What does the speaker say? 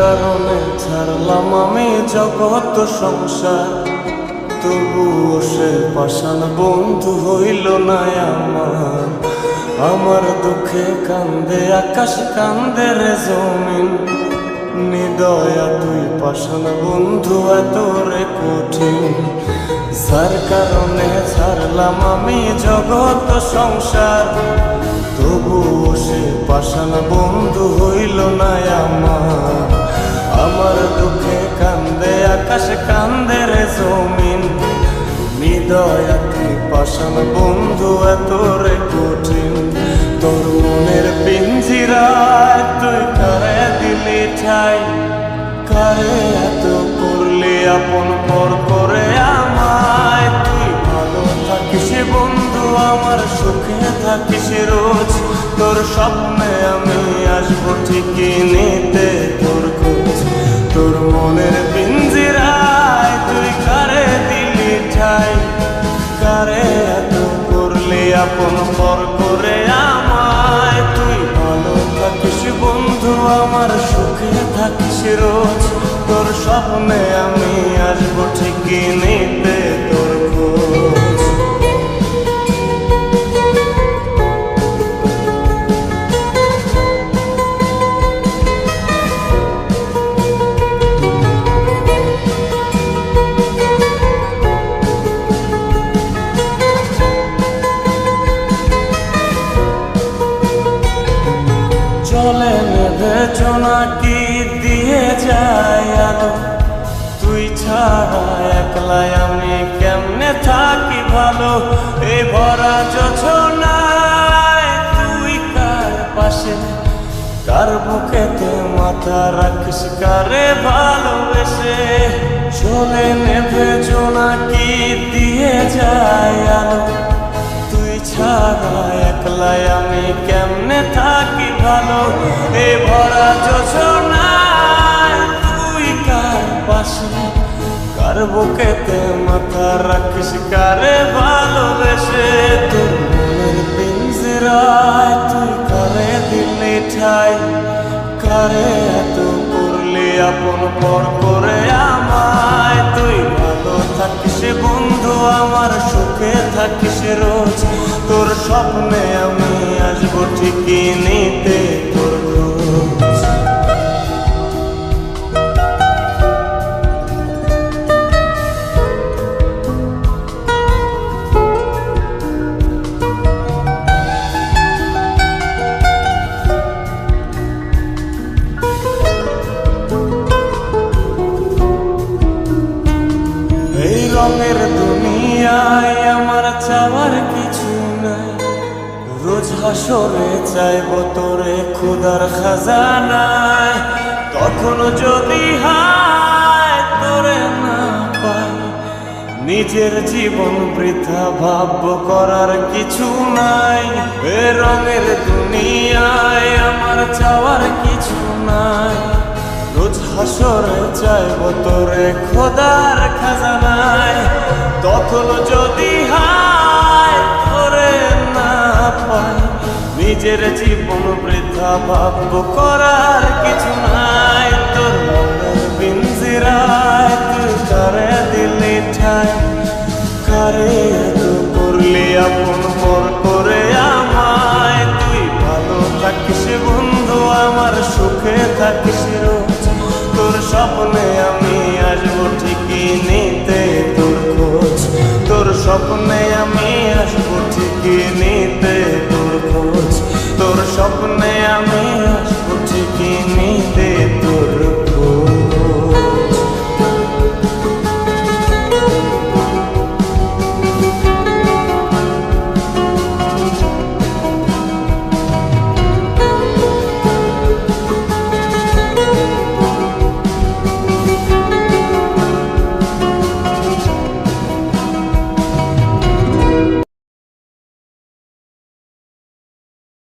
কারণে ছাড়লাম আমি জগৎ সংসার, তবুও সে পাষাণ বন্ধু হইল না আমার। আমার দুঃখে কান্দে আকাশ, কান্দে রে জমিন, নিদয়া তুই পাষাণ বন্ধু এত রে কঠিন। যার কারণে ছাড়লাম আমি জগৎ সংসার, তবুও সে পাষাণ বন্ধু হইল না আমার। আমার দুঃখে কান্দে আকাশ, কান্দে রে জমিন, নিদয়া তুই পাষাণ বন্ধু এত রে কঠিন। তোর মনের পিঞ্জিরায় তুই কারে দিলি ঠাই, কারে এত করলি আপন পর করে আমায়। তুই ভালো থাকিস বন্ধু আমার, সুখে থাকিস রোজ, তোর স্বপ্নে আমি আসবো ঠিকই নিতে তোর খোঁজ। তোর মনের পিঞ্জিরায় তুই কারে দিলি ঠাই, কারে এত করলি আপন পর করে আমায়। তুই ভালো থাকিস বন্ধু আমার, সুখে থাকিস রোজ, তোর স্বপ্নে আমি আসবো ঠিকই নিতে তোর খোঁজ। চলে নেবে জোনাকি দিয়ে যায় আলো, তুই ছাড়া একলাই আমি কেমনে থাকি ভালো। এই ভরা যোছনায় তুই কার পাশে, কার বুকেতে মাথা রাখিস কারে ভালোবেসে। চলে নেবে জোনাকি দিয়ে যায় আলো, তুই ছাড়া একলাই আমি কেমনে থাকি ভালো। এ ভরা যোছনায় তুই কার পাশে, কার বুকেতে মাথা রাখিস কারে ভালোবেসে। তোর মনের পিঞ্জিরায় তুই কারে দিলি ঠাই, কারে এত করলি আপন পর করে আমায়। তুই ভালো থাকিস বন্ধু আমার, সুখে থাকিস রোজ, তোর স্বপ্নে আমি আসবো ঠিকই নিতে তোর খোঁজ। এই রঙের দুনিয়ায় আমার চাওয়ার কিছু নাই, রোজ হাসরে চাইব তোরে খোদার খাজানায়। তখন যদি হায় তোরে না পাই, নিজের জীবন বৃথা ভাব করার কিছু নাই। এ রঙের দুনিয়ায় আমার চাওয়ার কিছু নাই, রোজ হাসরে চাইব তোরে খোদার খাজানায়। তখন যদি হায় তোরে না পাই, নিজের জীবন বৃথা ভাব করার কিছু নাই। তোর মনের পিঞ্জিরায় তুই কারে দিলি ঠাই, কারে এত করলি আপন পর করে আমায়। তুই ভালো থাকিস বন্ধু আমার, সুখে থাকিস রোজ, তোর স্বপ্নে আমি আসবো ঠিকই নিতে তোর খোঁজ। তোর স্বপ্নে আমি আসবো ঠিকই নিতে তোর খোঁজ, তোর স্বপ্নে আমি